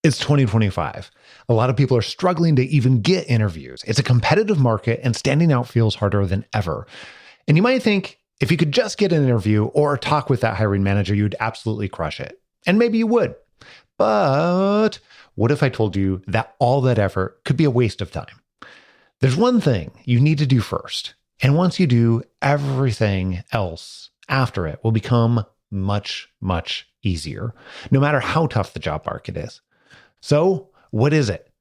It's 2025. A lot of people are struggling to even get interviews. It's a competitive market and standing out feels harder than ever. And you might think if you could just get an interview or talk with that hiring manager, you'd absolutely crush it. And maybe you would. But what if I told you that all that effort could be a waste of time? There's one thing you need to do first. And once you do, everything else after it will become much, much easier, no matter how tough the job market is. So, what is it?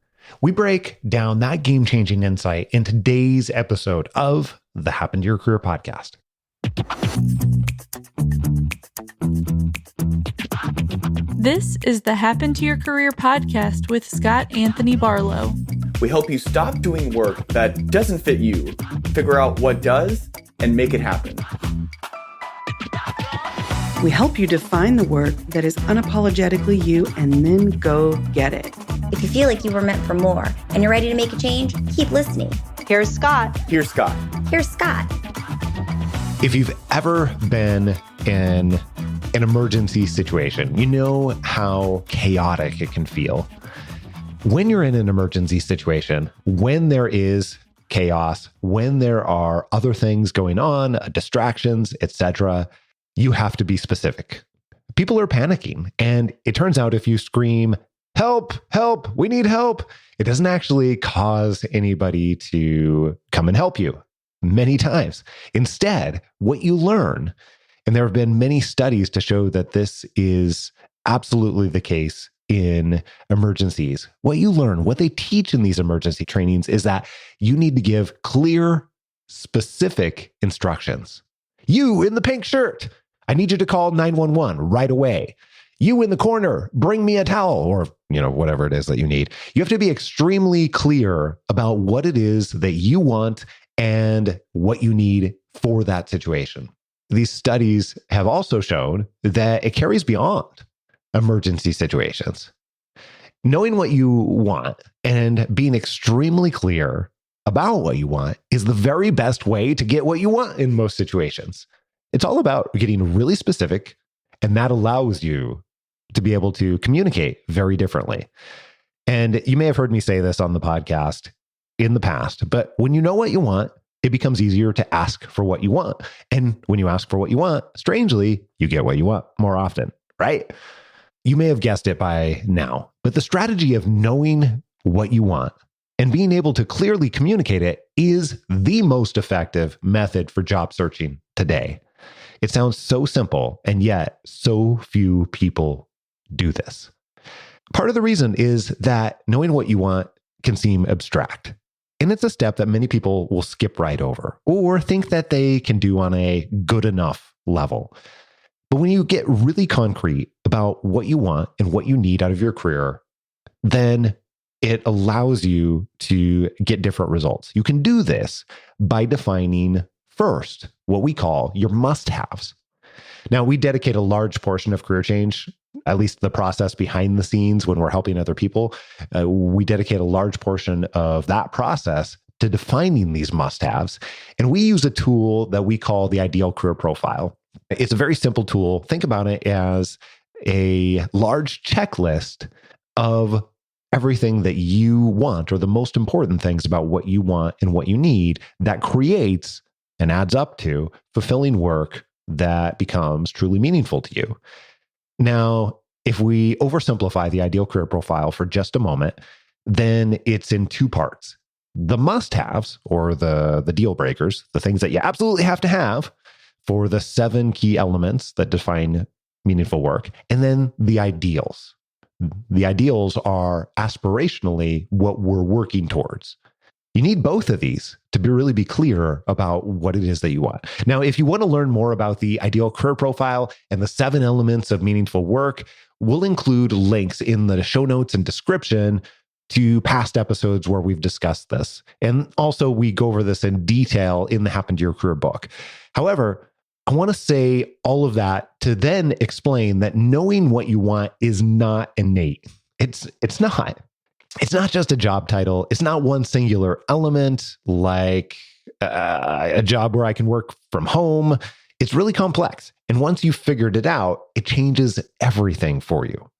We break down that game-changing insight in today's episode of the Happen to Your Career podcast. This is the Happen to Your Career podcast with Scott Anthony Barlow. We help you stop doing work that doesn't fit you, figure out what does, and make it happen. We help you define the work that is unapologetically you and then go get it. If you feel like you were meant for more and you're ready to make a change, keep listening. Here's Scott. Here's Scott. Here's Scott. If you've ever been in an emergency situation, you know how chaotic it can feel. When you're in an emergency situation, when there is chaos, when there are other things going on, distractions, etc., you have to be specific. People are panicking. And it turns out if you scream, help, help, we need help, it doesn't actually cause anybody to come and help you many times. Instead, what you learn, and there have been many studies to show that this is absolutely the case in emergencies. What you learn, what they teach in these emergency trainings is that you need to give clear, specific instructions. You in the pink shirt, I need you to call 911 right away. You in the corner, bring me a towel or, whatever it is that you need. You have to be extremely clear about what it is that you want and what you need for that situation. These studies have also shown that it carries beyond emergency situations. Knowing what you want and being extremely clear about what you want is the very best way to get what you want in most situations. It's all about getting really specific, and that allows you to be able to communicate very differently. And you may have heard me say this on the podcast in the past, but when you know what you want, it becomes easier to ask for what you want. And when you ask for what you want, strangely, you get what you want more often, right? You may have guessed it by now, but the strategy of knowing what you want and being able to clearly communicate it is the most effective method for job searching today. It sounds so simple, and yet so few people do this. Part of the reason is that knowing what you want can seem abstract. And it's a step that many people will skip right over or think that they can do on a good enough level. But when you get really concrete about what you want and what you need out of your career, then it allows you to get different results. You can do this by defining first what we call your must-haves. Now, we dedicate a large portion of career change, at least the process behind the scenes when we're helping other people. We dedicate a large portion of that process to defining these must-haves. And we use a tool that we call the ideal career profile. It's a very simple tool. Think about it as a large checklist of everything that you want, or the most important things about what you want and what you need, that creates and adds up to fulfilling work that becomes truly meaningful to you. Now, if we oversimplify the ideal career profile for just a moment, then it's in two parts. The must-haves, or the deal breakers, the things that you absolutely have to have for the 7 key elements that define meaningful work, and then the ideals. The ideals are aspirationally what we're working towards. You need both of these to really be clear about what it is that you want. Now, if you want to learn more about the ideal career profile and the 7 elements of meaningful work, we'll include links in the show notes and description to past episodes where we've discussed this. And also, we go over this in detail in the Happen to Your Career book. However, I want to say all of that to then explain that knowing what you want is not innate. It's not. It's not just a job title. It's not one singular element like a job where I can work from home. It's really complex. And once you've figured it out, it changes everything for you.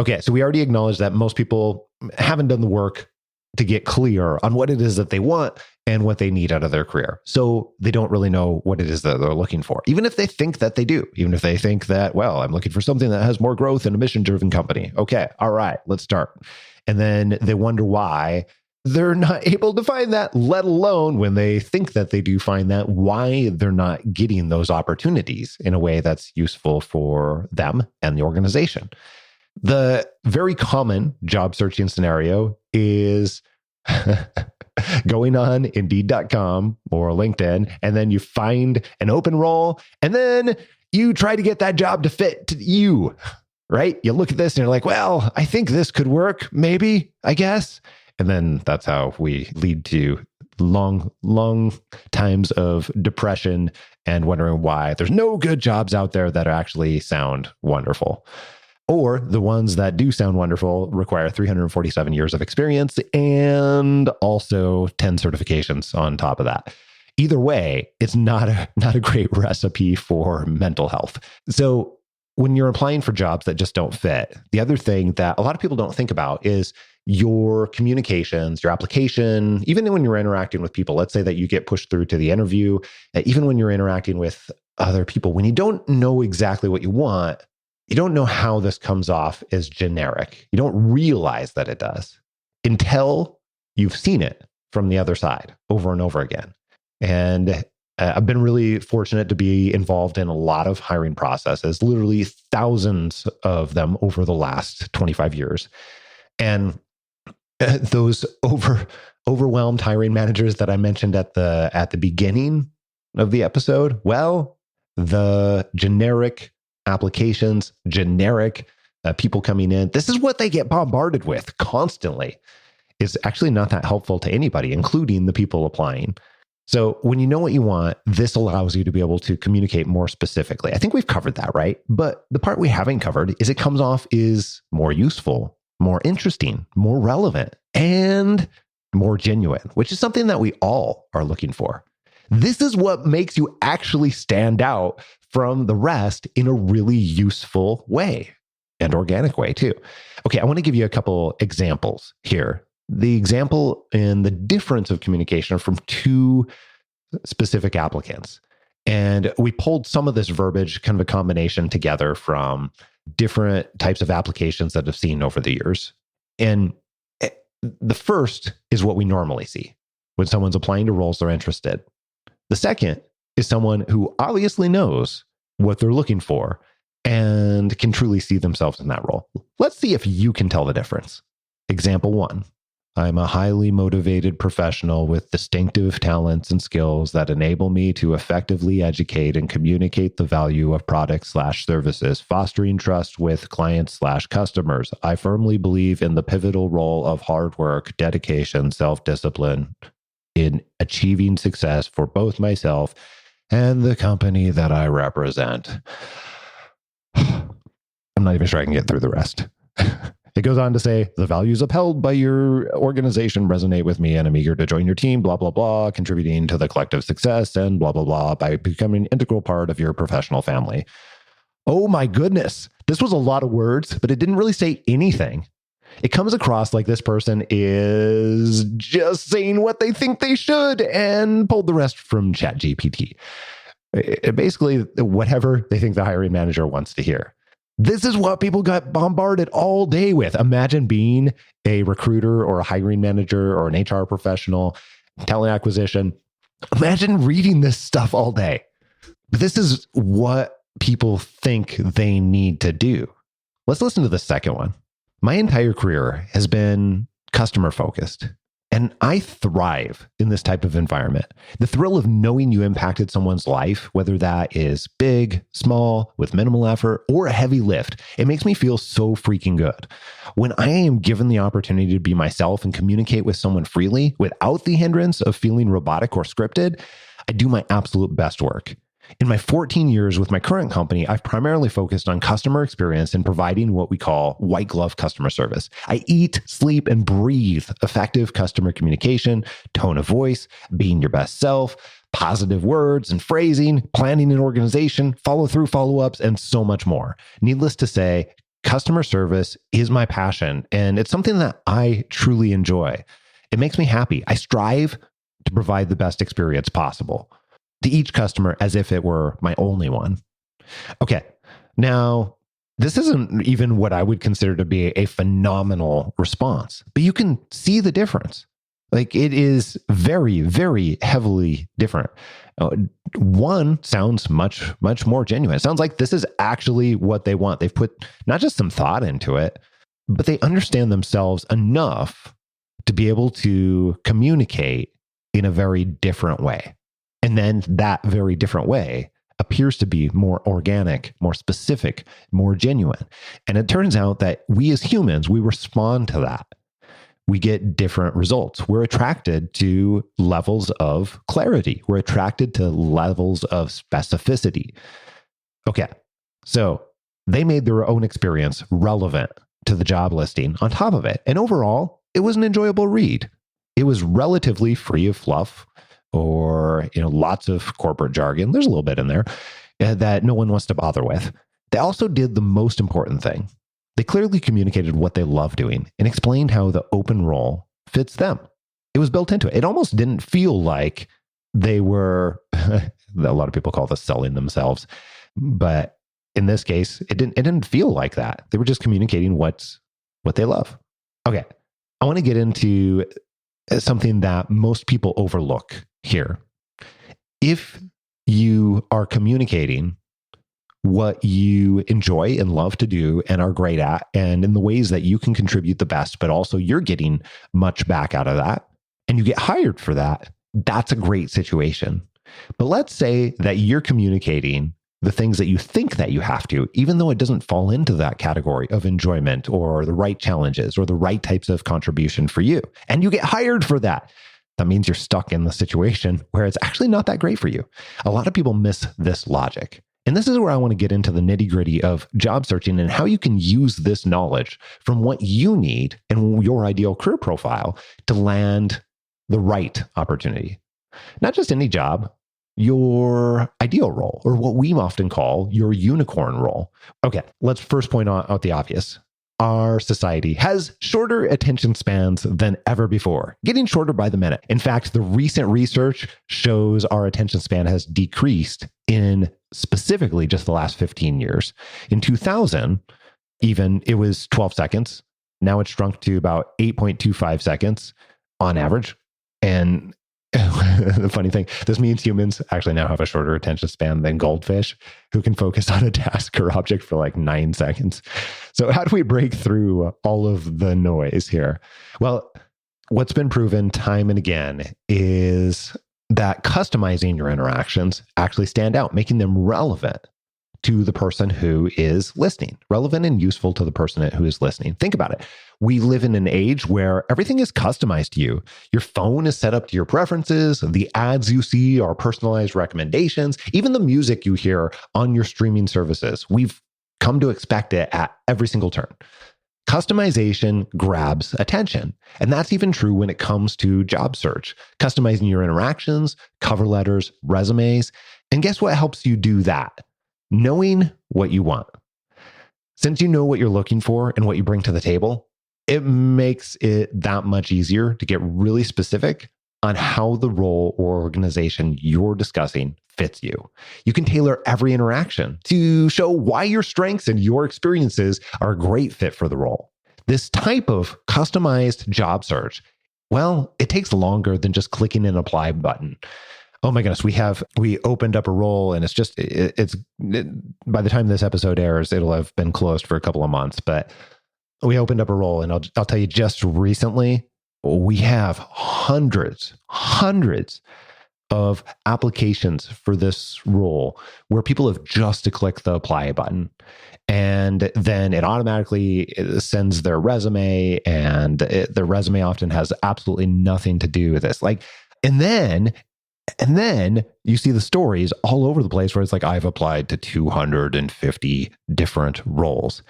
Okay, so we already acknowledged that most people haven't done the work to get clear on what it is that they want and what they need out of their career. So they don't really know what it is that they're looking for, even if they think that they do, even if they think that, well, I'm looking for something that has more growth in a mission-driven company. Okay, all right, let's start. And then they wonder why they're not able to find that, let alone when they think that they do find that, why they're not getting those opportunities in a way that's useful for them and the organization. The very common job searching scenario is going on Indeed.com or LinkedIn, and then you find an open role, and then you try to get that job to fit to you, right? You look at this and you're like, well, I think this could work, maybe, I guess. And then that's how we lead to long times of depression and wondering why there's no good jobs out there that actually sound wonderful. Or the ones that do sound wonderful require 347 years of experience and also 10 certifications on top of that. Either way, it's not a great recipe for mental health. So when you're applying for jobs that just don't fit, the other thing that a lot of people don't think about is your communications, your application, even when you're interacting with people. Let's say that you get pushed through to the interview, even when you're interacting with other people, when you don't know exactly what you want, you don't know how this comes off as generic. You don't realize that it does until you've seen it from the other side over and over again. And I've been really fortunate to be involved in a lot of hiring processes, literally thousands of them over the last 25 years. And those overwhelmed hiring managers that I mentioned at the beginning of the episode, well, the generic applications, generic people coming in, this is what they get bombarded with constantly. Is actually not that helpful to anybody, including the people applying. So when you know what you want, this allows you to be able to communicate more specifically. I think we've covered that, right? But the part we haven't covered is it comes off is more useful, more interesting, more relevant, and more genuine, which is something that we all are looking for. This is what makes you actually stand out from the rest in a really useful way and organic way too. Okay, I want to give you a couple examples here. The example and the difference of communication are from two specific applicants. And we pulled some of this verbiage, kind of a combination together from different types of applications that I've seen over the years. And the first is what we normally see when someone's applying to roles they're interested. The second is someone who obviously knows what they're looking for and can truly see themselves in that role. Let's see if you can tell the difference. Example 1. I'm a highly motivated professional with distinctive talents and skills that enable me to effectively educate and communicate the value of products/services, fostering trust with clients/customers. I firmly believe in the pivotal role of hard work, dedication, self-discipline in achieving success for both myself and the company that I represent. I'm not even sure I can get through the rest. It goes on to say, the values upheld by your organization resonate with me and I'm eager to join your team, blah, blah, blah, contributing to the collective success and blah, blah, blah, by becoming an integral part of your professional family. Oh my goodness. This was a lot of words, but it didn't really say anything. It comes across like this person is just saying what they think they should and pulled the rest from ChatGPT. Basically, whatever they think the hiring manager wants to hear. This is what people got bombarded all day with. Imagine being a recruiter or a hiring manager or an HR professional, talent acquisition. Imagine reading this stuff all day. This is what people think they need to do. Let's listen to the second one. My entire career has been customer focused, and I thrive in this type of environment. The thrill of knowing you impacted someone's life, whether that is big, small, with minimal effort, or a heavy lift, it makes me feel so freaking good. When I am given the opportunity to be myself and communicate with someone freely without the hindrance of feeling robotic or scripted, I do my absolute best work. In my 14 years with my current company, I've primarily focused on customer experience and providing what we call white glove customer service. I eat, sleep, and breathe effective customer communication, tone of voice, being your best self, positive words and phrasing, planning and organization, follow through follow-ups, and so much more. Needless to say, Customer service is my passion, and it's something that I truly enjoy. It makes me happy. I strive to provide the best experience possible to each customer as if it were my only one. Okay, now this isn't even what I would consider to be a phenomenal response, but you can see the difference. Like, it is very, very heavily different. One sounds much, much more genuine. It sounds like this is actually what they want. They've put not just some thought into it, but they understand themselves enough to be able to communicate in a very different way. And then that very different way appears to be more organic, more specific, more genuine. And it turns out that we as humans, we respond to that. We get different results. We're attracted to levels of clarity. We're attracted to levels of specificity. Okay, so they made their own experience relevant to the job listing on top of it. And overall, it was an enjoyable read. It was relatively free of fluff or lots of corporate jargon. There's a little bit in there that no one wants to bother with. They also did the most important thing. They clearly communicated what they love doing and explained how the open role fits them. It was built into it. It almost didn't feel like they were, a lot of people call this selling themselves, but in this case, it didn't feel like that. They were just communicating what they love. Okay, I want to get into something that most people overlook here. If you are communicating what you enjoy and love to do and are great at, and in the ways that you can contribute the best, but also you're getting much back out of that, and you get hired for that, that's a great situation. But let's say that you're communicating the things that you think that you have to, even though it doesn't fall into that category of enjoyment or the right challenges or the right types of contribution for you, and you get hired for that. That means you're stuck in the situation where it's actually not that great for you. A lot of people miss this logic. And this is where I want to get into the nitty-gritty of job searching and how you can use this knowledge from what you need and your ideal career profile to land the right opportunity. Not just any job, your ideal role, or what we often call your unicorn role. Okay, let's first point out the obvious. Our society has shorter attention spans than ever before, getting shorter by the minute. In fact, the recent research shows our attention span has decreased in specifically just the last 15 years. In 2000, even, it was 12 seconds. Now it's shrunk to about 8.25 seconds on average. And the funny thing, this means humans actually now have a shorter attention span than goldfish, who can focus on a task or object for like 9 seconds. So how do we break through all of the noise here? Well, what's been proven time and again is that customizing your interactions actually stand out, making them relevant to the person who is listening, relevant and useful to the person who is listening. Think about it. We live in an age where everything is customized to you. Your phone is set up to your preferences. The ads you see are personalized recommendations. Even the music you hear on your streaming services, we've come to expect it at every single turn. Customization grabs attention. And that's even true when it comes to job search. Customizing your interactions, cover letters, resumes. And guess what helps you do that? Knowing what you want. Since you know what you're looking for and what you bring to the table, it makes it that much easier to get really specific on how the role or organization you're discussing fits you. You can tailor every interaction to show why your strengths and your experiences are a great fit for the role. This type of customized job search, well, it takes longer than just clicking an apply button. Oh my goodness, we opened up a role, and it's by the time this episode airs, it'll have been closed for a couple of months, but we opened up a role, and I'll tell you, just recently, we have hundreds of applications for this role where people have just to click the apply button. And then it automatically sends their resume, and their resume often has absolutely nothing to do with this. And then you see the stories all over the place where it's like, I've applied to 250 different roles.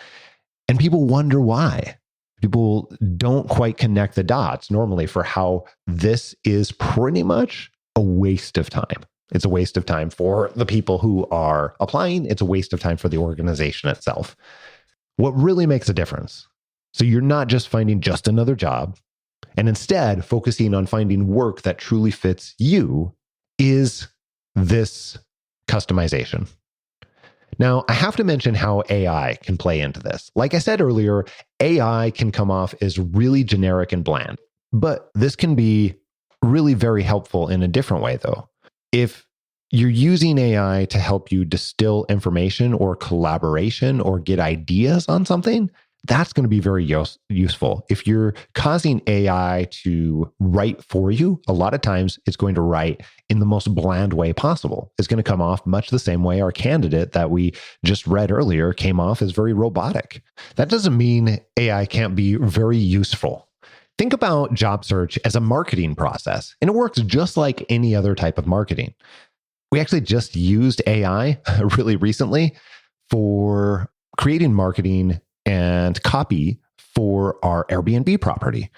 And people wonder why. People don't quite connect the dots normally for how this is pretty much a waste of time. It's a waste of time for the people who are applying. It's a waste of time for the organization itself. what really makes a difference. So you're not just finding just another job, and instead focusing on finding work that truly fits you, is this customization. Now, I have to mention how AI can play into this. Like I said earlier, AI can come off as really generic and bland, but this can be really very helpful in a different way, though. If you're using AI to help you distill information or collaboration or get ideas on something, that's going to be very useful. If you're causing AI to write for you, a lot of times it's going to write in the most bland way possible. It's going to come off much the same way our candidate that we just read earlier came off as very robotic. That doesn't mean AI can't be very useful. Think about job search as a marketing process, and it works just like any other type of marketing. We actually just used AI really recently for creating marketing and copy for our Airbnb property.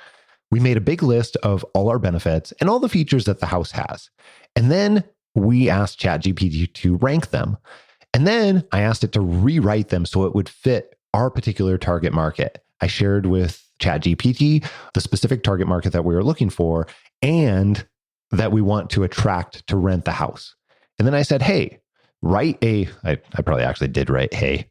We made a big list of all our benefits and all the features that the house has. And then we asked ChatGPT to rank them. And then I asked it to rewrite them so it would fit our particular target market. I shared with ChatGPT the specific target market that we were looking for and that we want to attract to rent the house. And then I said, hey, write I probably actually did write, hey,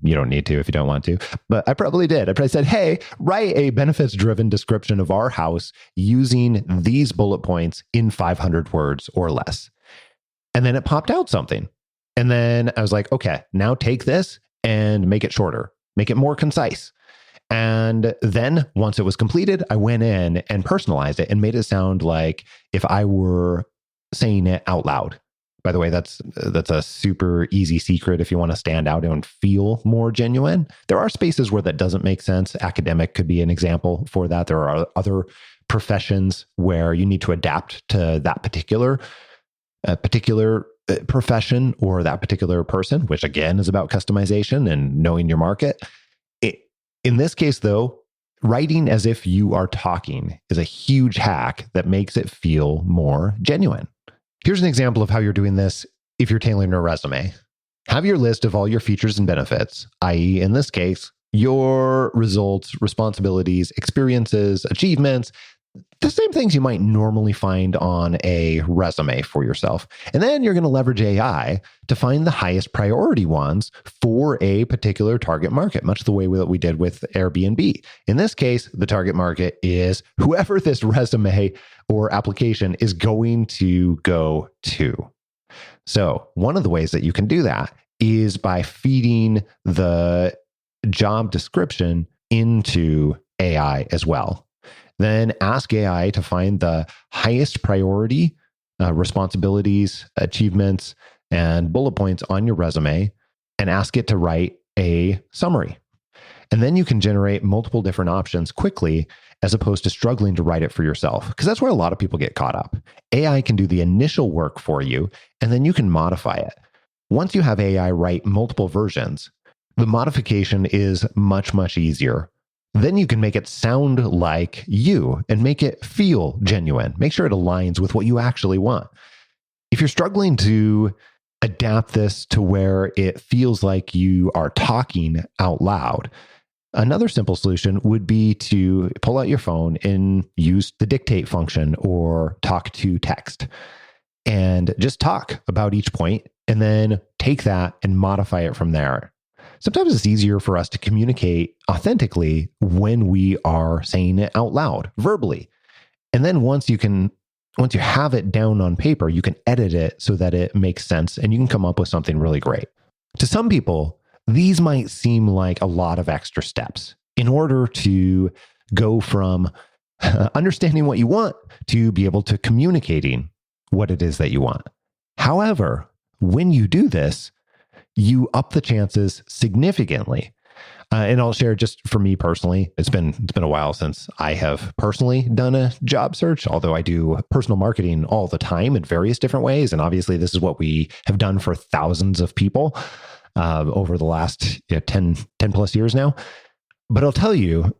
you don't need to if you don't want to, but I probably did. I probably said, hey, write a benefits-driven description of our house using these bullet points in 500 words or less. And then it popped out something. And then I was like, okay, now take this and make it shorter, make it more concise. And then once it was completed, I went in and personalized it and made it sound like if I were saying it out loud. By the way, that's a super easy secret if you want to stand out and feel more genuine. There are spaces where that doesn't make sense. Academic could be an example for that. There are other professions where you need to adapt to that particular profession or that particular person, which again is about customization and knowing your market. In this case, though, writing as if you are talking is a huge hack that makes it feel more genuine. Here's an example of how you're doing this if you're tailoring a resume. Have your list of all your features and benefits, i.e., in this case, your results, responsibilities, experiences, achievements, the same things you might normally find on a resume for yourself. And then you're going to leverage AI to find the highest priority ones for a particular target market, much the way that we did with Airbnb. In this case, the target market is whoever this resume or application is going to go to. So one of the ways that you can do that is by feeding the job description into AI as well. Then ask AI to find the highest priority responsibilities, achievements, and bullet points on your resume and ask it to write a summary. And then you can generate multiple different options quickly as opposed to struggling to write it for yourself, because that's where a lot of people get caught up. AI can do the initial work for you, and then you can modify it. Once you have AI write multiple versions, the modification is much, much easier. Then you can make it sound like you and make it feel genuine. Make sure it aligns with what you actually want. If you're struggling to adapt this to where it feels like you are talking out loud, another simple solution would be to pull out your phone and use the dictate function or talk to text and just talk about each point and then take that and modify it from there. Sometimes it's easier for us to communicate authentically when we are saying it out loud, verbally. And then once you have it down on paper, you can edit it so that it makes sense and you can come up with something really great. To some people, these might seem like a lot of extra steps in order to go from understanding what you want to be able to communicating what it is that you want. However, when you do this, you up the chances significantly. And I'll share just for me personally, it's been a while since I have personally done a job search, although I do personal marketing all the time in various different ways. And obviously this is what we have done for thousands of people over the last 10 plus years now. But I'll tell you,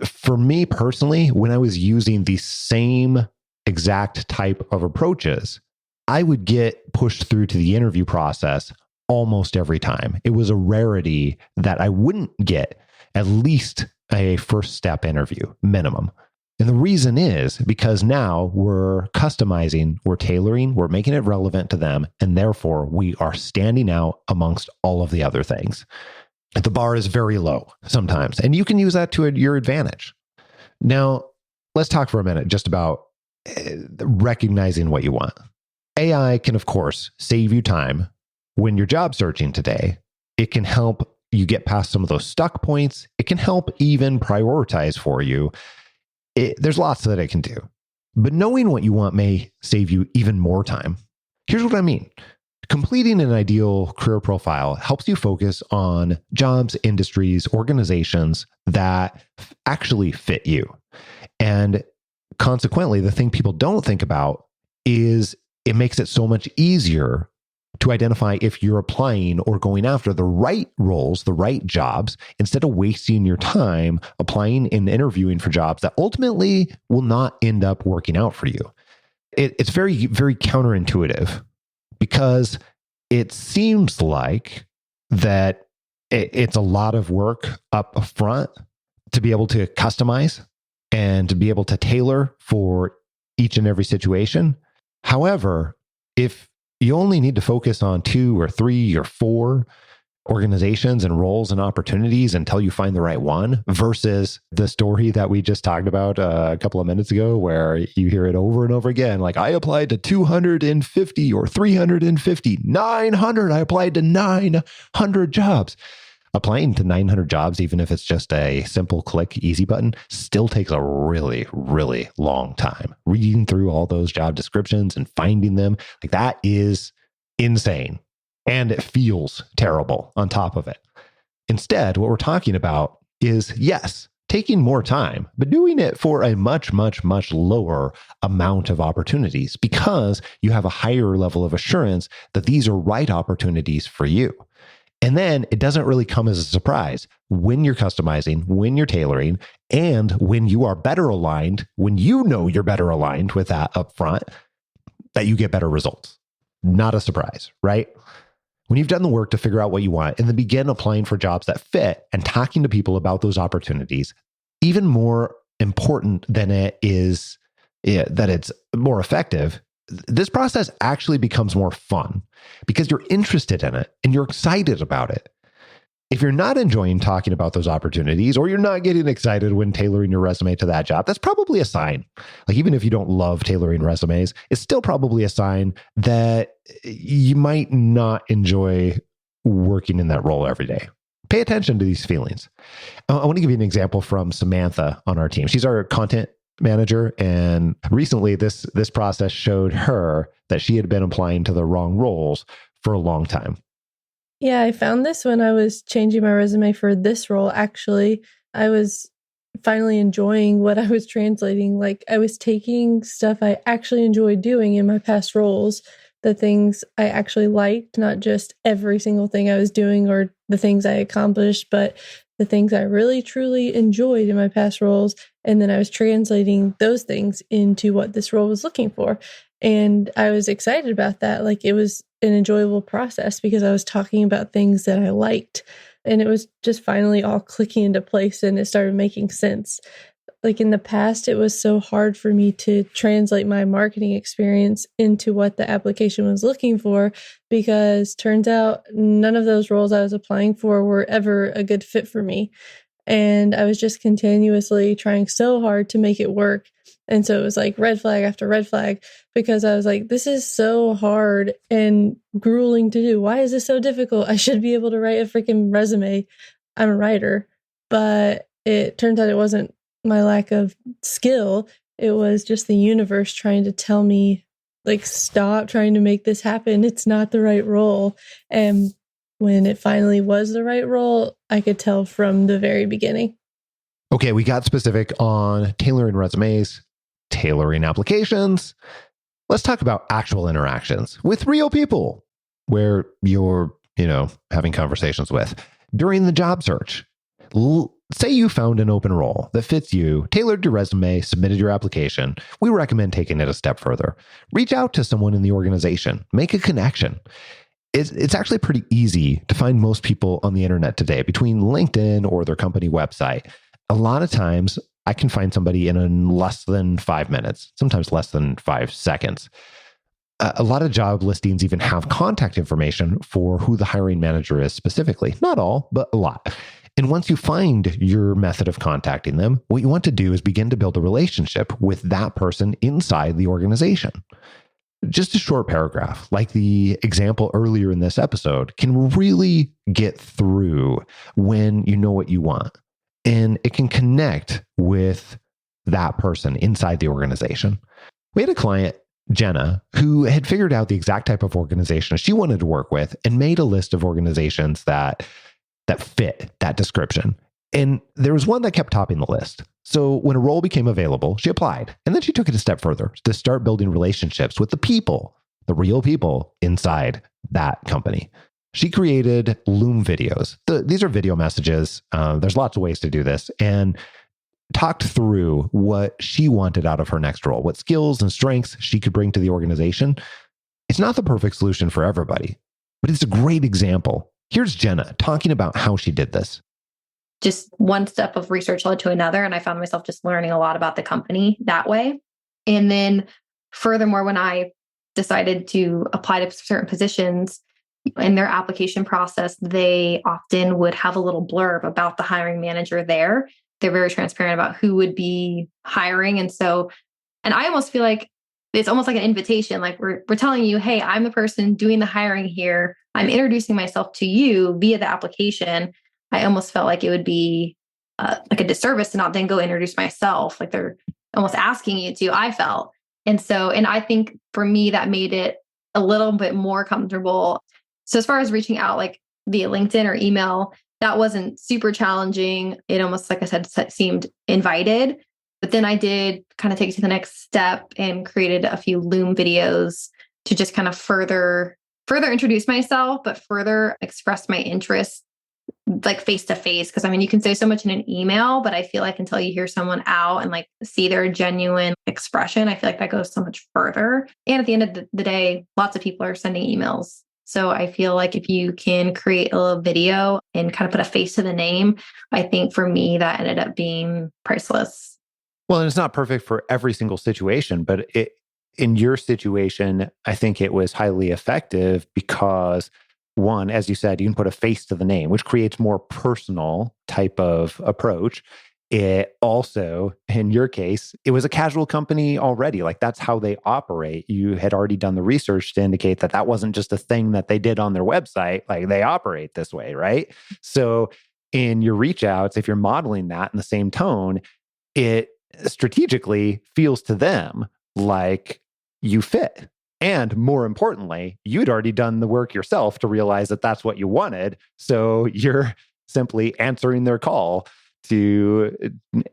for me personally, when I was using the same exact type of approaches, I would get pushed through to the interview process almost every time. It was a rarity that I wouldn't get at least a first step interview minimum. And the reason is because now we're customizing, we're tailoring, we're making it relevant to them, and therefore we are standing out amongst all of the other things. The bar is very low sometimes, and you can use that to your advantage. Now, let's talk for a minute just about recognizing what you want. AI can, of course, save you time when you're job searching today. It can help you get past some of those stuck points. It can help even prioritize for you. There's lots that it can do. But knowing what you want may save you even more time. Here's what I mean. Completing an ideal career profile helps you focus on jobs, industries, organizations that actually fit you. And consequently, the thing people don't think about is it makes it so much easier to identify if you're applying or going after the right roles, the right jobs, instead of wasting your time applying and interviewing for jobs that ultimately will not end up working out for you. It's very, very counterintuitive because it seems like that it's a lot of work up front to be able to customize and to be able to tailor for each and every situation. However, if you only need to focus on 2 or 3 or 4 organizations and roles and opportunities until you find the right one, versus the story that we just talked about a couple of minutes ago, where you hear it over and over again, like, I applied to 250 or 350, 900. I applied to 900 jobs. Applying to 900 jobs, even if it's just a simple click easy button, still takes a really, really long time. Reading through all those job descriptions and finding them, like, that is insane. And it feels terrible on top of it. Instead, what we're talking about is, yes, taking more time, but doing it for a much, much, much lower amount of opportunities because you have a higher level of assurance that these are right opportunities for you. And then it doesn't really come as a surprise when you're customizing, when you're tailoring, and when you are better aligned, when you know you're better aligned with that up front, that you get better results. Not a surprise, right? When you've done the work to figure out what you want and then begin applying for jobs that fit and talking to people about those opportunities, even more important than it is that it's more effective, this process actually becomes more fun because you're interested in it and you're excited about it. If you're not enjoying talking about those opportunities, or you're not getting excited when tailoring your resume to that job, that's probably a sign. Like, even if you don't love tailoring resumes, it's still probably a sign that you might not enjoy working in that role every day. Pay attention to these feelings. I want to give you an example from Samantha on our team. She's our content manager, and recently this process showed her that she had been applying to the wrong roles for a long time. Yeah, I found this when I was changing my resume for this role. Actually, I was finally enjoying what I was translating. Like, I was taking stuff I actually enjoyed doing in my past roles, the things I actually liked, not just every single thing I was doing or the things I accomplished, but the things I really, truly enjoyed in my past roles. And then I was translating those things into what this role was looking for. And I was excited about that. Like, it was an enjoyable process because I was talking about things that I liked. And it was just finally all clicking into place and it started making sense. Like, in the past, it was so hard for me to translate my marketing experience into what the application was looking for, because turns out none of those roles I was applying for were ever a good fit for me. And I was just continuously trying so hard to make it work. And so it was like red flag after red flag, because I was like, this is so hard and grueling to do. Why is this so difficult? I should be able to write a freaking resume. I'm a writer. But it turns out it wasn't my lack of skill. It was just the universe trying to tell me, like, stop trying to make this happen. It's not the right role. And when it finally was the right role, I could tell from the very beginning. Okay, we got specific on tailoring resumes, tailoring applications. Let's talk about actual interactions with real people where you're, having conversations with during the job search. Say you found an open role that fits you, tailored your resume, submitted your application. We recommend taking it a step further. Reach out to someone in the organization, make a connection. It's actually pretty easy to find most people on the internet today between LinkedIn or their company website. A lot of times I can find somebody in less than 5 minutes, sometimes less than 5 seconds. A lot of job listings even have contact information for who the hiring manager is specifically. Not all, but a lot. And once you find your method of contacting them, what you want to do is begin to build a relationship with that person inside the organization. Just a short paragraph, like the example earlier in this episode, can really get through when you know what you want. And it can connect with that person inside the organization. We had a client, Jenna, who had figured out the exact type of organization she wanted to work with and made a list of organizations that fit that description. And there was one that kept topping the list. So when a role became available, she applied. And then she took it a step further to start building relationships with the people, the real people inside that company. She created Loom videos. These are video messages. There's lots of ways to do this. And talked through what she wanted out of her next role, what skills and strengths she could bring to the organization. It's not the perfect solution for everybody, but it's a great example. Here's Jenna talking about how she did this. Just one step of research led to another, and I found myself just learning a lot about the company that way. And then furthermore, when I decided to apply to certain positions in their application process, they often would have a little blurb about the hiring manager there. They're very transparent about who would be hiring. And I almost feel like it's almost like an invitation. Like we're telling you, hey, I'm the person doing the hiring here. I'm introducing myself to you via the application. I almost felt like it would be like a disservice to not then go introduce myself. Like they're almost asking you to, I felt. And I think for me, that made it a little bit more comfortable. So as far as reaching out like via LinkedIn or email, that wasn't super challenging. It almost, like I said, seemed invited. But then I did kind of take it to the next step and created a few Loom videos to just kind of further introduce myself, but further express my interest like face to face. Because I mean, you can say so much in an email, but I feel like until you hear someone out and like see their genuine expression, I feel like that goes so much further. And at the end of the day, lots of people are sending emails. So I feel like if you can create a little video and kind of put a face to the name, I think for me, that ended up being priceless. Well, and it's not perfect for every single situation, but in your situation, I think it was highly effective because one, as you said, you can put a face to the name, which creates more personal type of approach. It also, in your case, it was a casual company already. Like that's how they operate. You had already done the research to indicate that wasn't just a thing that they did on their website. Like they operate this way, right? So in your reach outs, if you're modeling that in the same tone, it strategically feels to them like you fit. And more importantly, you'd already done the work yourself to realize that that's what you wanted. So you're simply answering their call to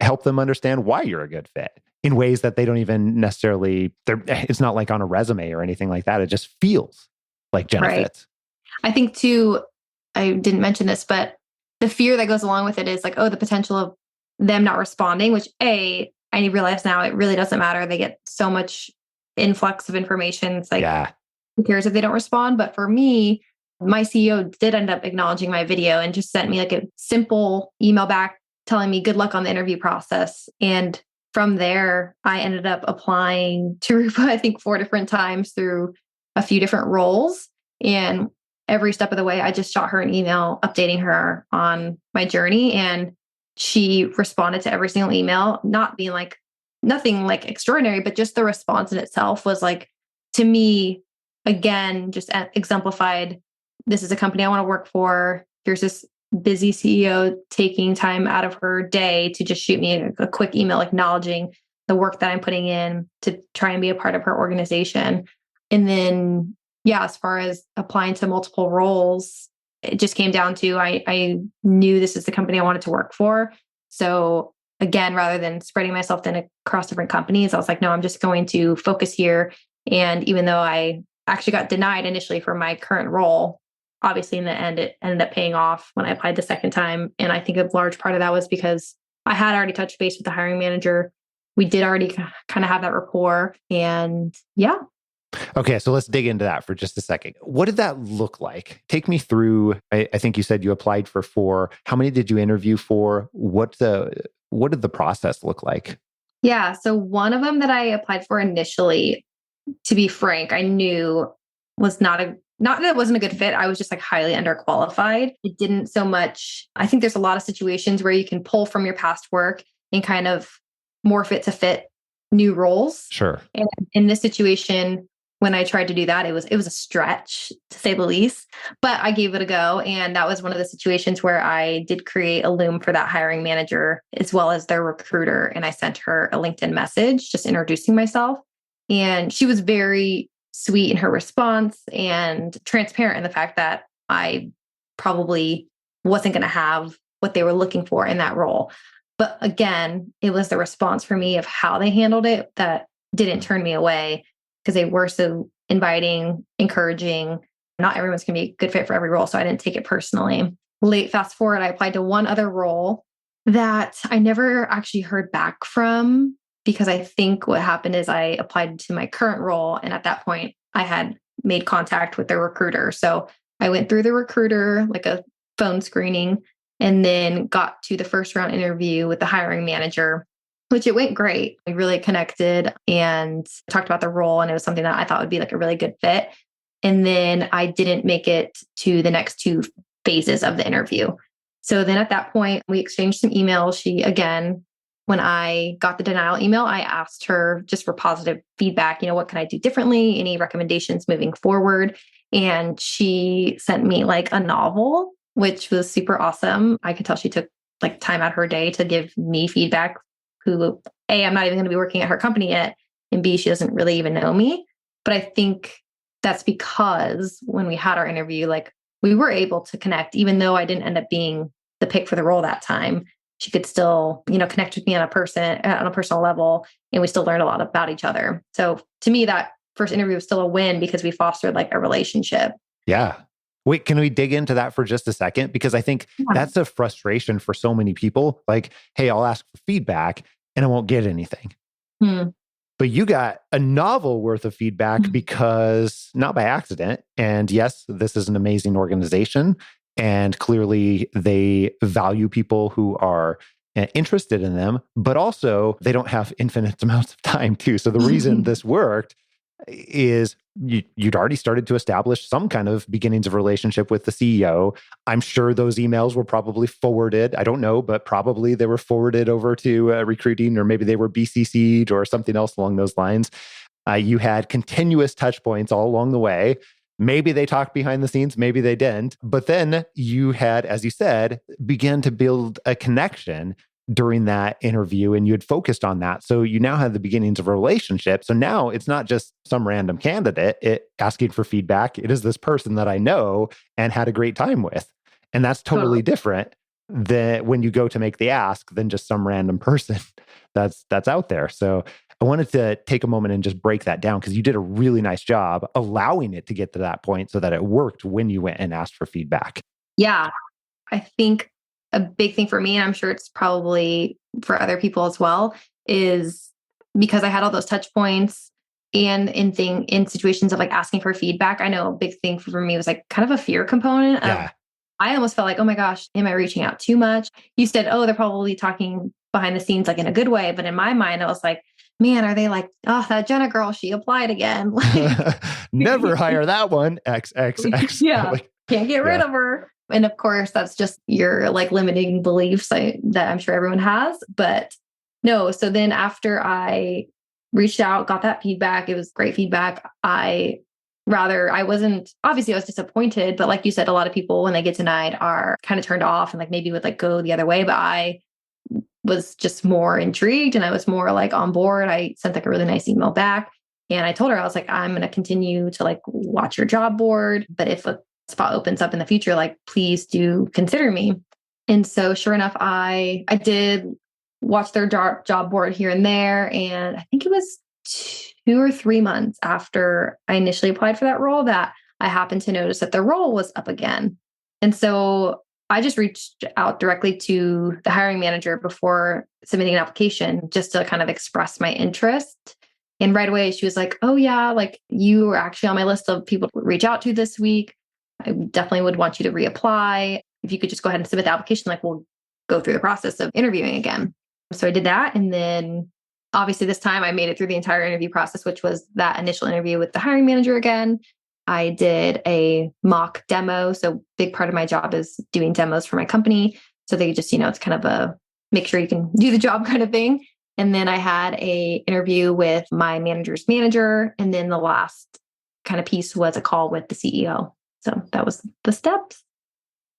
help them understand why you're a good fit in ways that they don't even necessarily, it's not like on a resume or anything like that. It just feels like Jenna fits. I think too, I didn't mention this, but the fear that goes along with it is like, oh, the potential of them not responding, which I realize now it really doesn't matter. They get so much influx of information. It's like, who cares if they don't respond? But for me, my CEO did end up acknowledging my video and just sent me like a simple email back telling me good luck on the interview process. And from there, I ended up applying to Rupa, I think 4 different times through a few different roles. And every step of the way, I just shot her an email updating her on my journey. And she responded to every single email, not being like, nothing like extraordinary, but just the response in itself was like, to me, again, just exemplified, this is a company I want to work for. Here's this busy CEO taking time out of her day to just shoot me a quick email acknowledging the work that I'm putting in to try and be a part of her organization. And then, as far as applying to multiple roles, it just came down to, I knew this is the company I wanted to work for. So again, rather than spreading myself thin across different companies, I was like, no, I'm just going to focus here. And even though I actually got denied initially for my current role, obviously in the end, it ended up paying off when I applied the second time. And I think a large part of that was because I had already touched base with the hiring manager. We did already kind of have that rapport. And Okay, so let's dig into that for just a second. What did that look like? Take me through. I think you said you applied for 4. How many did you interview for? What did the process look like? Yeah. So one of them that I applied for initially, to be frank, I knew was not that it wasn't a good fit. I was just like highly underqualified. It didn't so much. I think there's a lot of situations where you can pull from your past work and kind of morph it to fit new roles. Sure. And in this situation, when I tried to do that, it was a stretch to say the least, but I gave it a go. And that was one of the situations where I did create a loom for that hiring manager as well as their recruiter. And I sent her a LinkedIn message just introducing myself. And she was very sweet in her response and transparent in the fact that I probably wasn't going to have what they were looking for in that role. But again, it was the response for me of how they handled it that didn't turn me away, because they were so inviting, encouraging. Not everyone's going to be a good fit for every role. So I didn't take it personally. Fast forward, I applied to one other role that I never actually heard back from, because I think what happened is I applied to my current role. And at that point, I had made contact with the recruiter. So I went through the recruiter, like a phone screening, and then got to the first round interview with the hiring manager, which it went great. We really connected and talked about the role. And it was something that I thought would be like a really good fit. And then I didn't make it to the next 2 phases of the interview. So then at that point, we exchanged some emails. When I got the denial email, I asked her just for positive feedback, what can I do differently? Any recommendations moving forward? And she sent me like a novel, which was super awesome. I could tell she took like time out of her day to give me feedback, who A, I'm not even going to be working at her company yet, and B, she doesn't really even know me. But I think that's because when we had our interview, like we were able to connect, even though I didn't end up being the pick for the role that time. She could still, connect with me on a personal level, and we still learned a lot about each other. So to me, that first interview was still a win because we fostered like a relationship. Yeah. Wait, can we dig into that for just a second? Because I think that's a frustration for so many people. Like, hey, I'll ask for feedback and I won't get anything. But you got a novel worth of feedback because not by accident. And yes, this is an amazing organization. And clearly they value people who are interested in them, but also they don't have infinite amounts of time too. So the reason this worked is you'd already started to establish some kind of beginnings of relationship with the CEO. I'm sure those emails were probably forwarded. I don't know, but probably they were forwarded over to recruiting, or maybe they were BCC'd or something else along those lines. You had continuous touch points all along the way. Maybe they talked behind the scenes, maybe they didn't. But then you had, as you said, began to build a connection during that interview, and you had focused on that. So you now have the beginnings of a relationship. So now it's not just some random candidate asking for feedback. It is this person that I know and had a great time with. And that's totally different than when you go to make the ask than just some random person that's out there. So I wanted to take a moment and just break that down, because you did a really nice job allowing it to get to that point so that it worked when you went and asked for feedback. Yeah. I think a big thing for me, and I'm sure it's probably for other people as well, is because I had all those touch points and in situations of like asking for feedback. I know a big thing for me was like kind of a fear component. I almost felt like, oh my gosh, am I reaching out too much? You said, oh, they're probably talking behind the scenes, like in a good way. But in my mind, I was like, man, are they like, oh, that Jenna girl, she applied again. Never hire that one. XXX. Yeah. Can't get rid of her. And of course, that's just your like limiting beliefs that I'm sure everyone has. But no, so then after I reached out, got that feedback, it was great feedback. I was disappointed, but like you said, a lot of people when they get denied are kind of turned off and like maybe would like go the other way. But I was just more intrigued and I was more like on board. I sent like a really nice email back and I told her, I was like, I'm going to continue to like watch your job board, but if a spot opens up in the future, like please do consider me. And so sure enough, I did watch their job board here and there. And I think it was 2 or 3 months after I initially applied for that role that I happened to notice that the role was up again. And so I just reached out directly to the hiring manager before submitting an application just to kind of express my interest. And right away, she was like, oh, yeah, like you were actually on my list of people to reach out to this week. I definitely would want you to reapply. If you could just go ahead and submit the application, like we'll go through the process of interviewing again. So I did that. And then obviously this time I made it through the entire interview process, which was that initial interview with the hiring manager again. I did a mock demo. So big part of my job is doing demos for my company. So they just, it's kind of a make sure you can do the job kind of thing. And then I had a interview with my manager's manager. And then the last kind of piece was a call with the CEO. So that was the steps.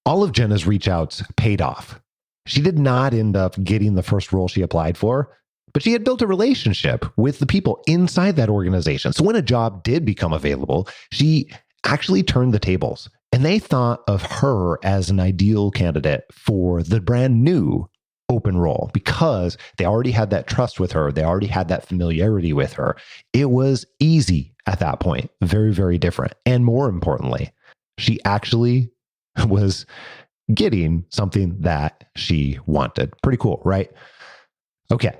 All of Jenna's reach outs paid off. She did not end up getting the first role she applied for, but she had built a relationship with the people inside that organization. So when a job did become available, she actually turned the tables and they thought of her as an ideal candidate for the brand new open role because they already had that trust with her. They already had that familiarity with her. It was easy at that point. Very, very different. And more importantly, she actually was getting something that she wanted. Pretty cool, right? Okay.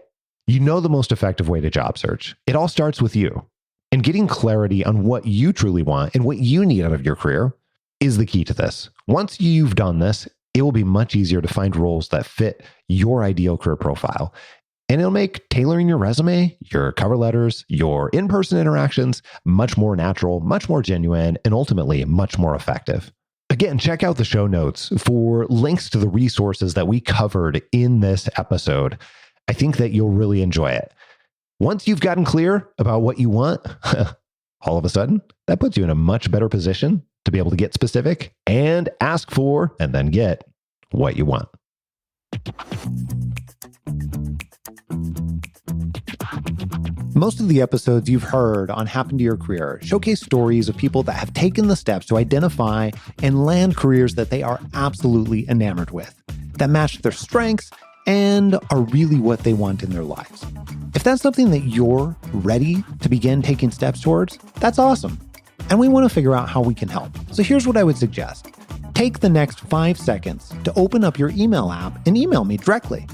You know the most effective way to job search. It all starts with you. And getting clarity on what you truly want and what you need out of your career is the key to this. Once you've done this, it will be much easier to find roles that fit your ideal career profile. And it'll make tailoring your resume, your cover letters, your in-person interactions much more natural, much more genuine, and ultimately much more effective. Again, check out the show notes for links to the resources that we covered in this episode. I think that you'll really enjoy it. Once you've gotten clear about what you want, all of a sudden, that puts you in a much better position to be able to get specific and ask for and then get what you want. Most of the episodes you've heard on Happen to Your Career showcase stories of people that have taken the steps to identify and land careers that they are absolutely enamored with, that match their strengths and are really what they want in their lives. If that's something that you're ready to begin taking steps towards, that's awesome. And we want to figure out how we can help. So here's what I would suggest. Take the next 5 seconds to open up your email app and email me directly.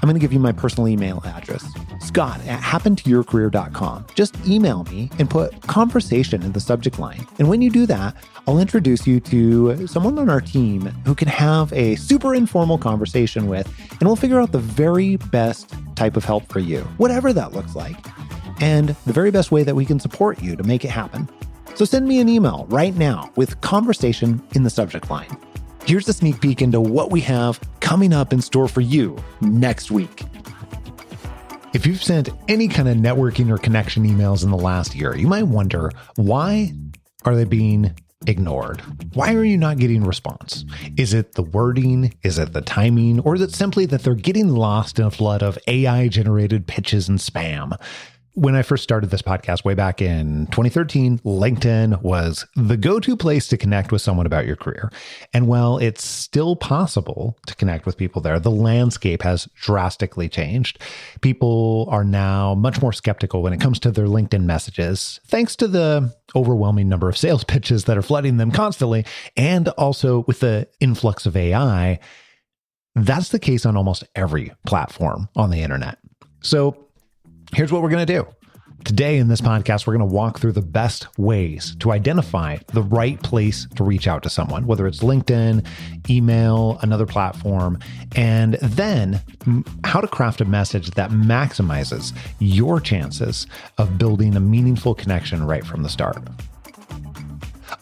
I'm going to give you my personal email address, scott@happentoyourcareer.com. Just email me and put conversation in the subject line. And when you do that, I'll introduce you to someone on our team who can have a super informal conversation with, and we'll figure out the very best type of help for you, whatever that looks like, and the very best way that we can support you to make it happen. So send me an email right now with conversation in the subject line. Here's a sneak peek into what we have coming up in store for you next week. If you've sent any kind of networking or connection emails in the last year, you might wonder, why are they being ignored? Why are you not getting a response? Is it the wording? Is it the timing? Or is it simply that they're getting lost in a flood of AI-generated pitches and spam? When I first started this podcast way back in 2013, LinkedIn was the go-to place to connect with someone about your career. And while it's still possible to connect with people there, the landscape has drastically changed. People are now much more skeptical when it comes to their LinkedIn messages, thanks to the overwhelming number of sales pitches that are flooding them constantly. And also with the influx of AI, that's the case on almost every platform on the internet. So here's what we're going to do. Today in this podcast, we're going to walk through the best ways to identify the right place to reach out to someone, whether it's LinkedIn, email, another platform, and then how to craft a message that maximizes your chances of building a meaningful connection right from the start.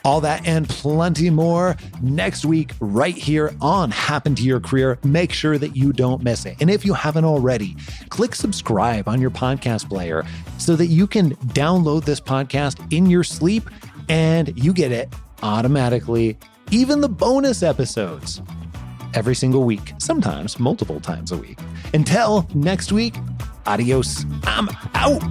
All that and plenty more next week right here on Happen to Your Career. Make sure that you don't miss it. And if you haven't already, click subscribe on your podcast player so that you can download this podcast in your sleep and you get it automatically, even the bonus episodes every single week, sometimes multiple times a week. Until next week, adios. I'm out.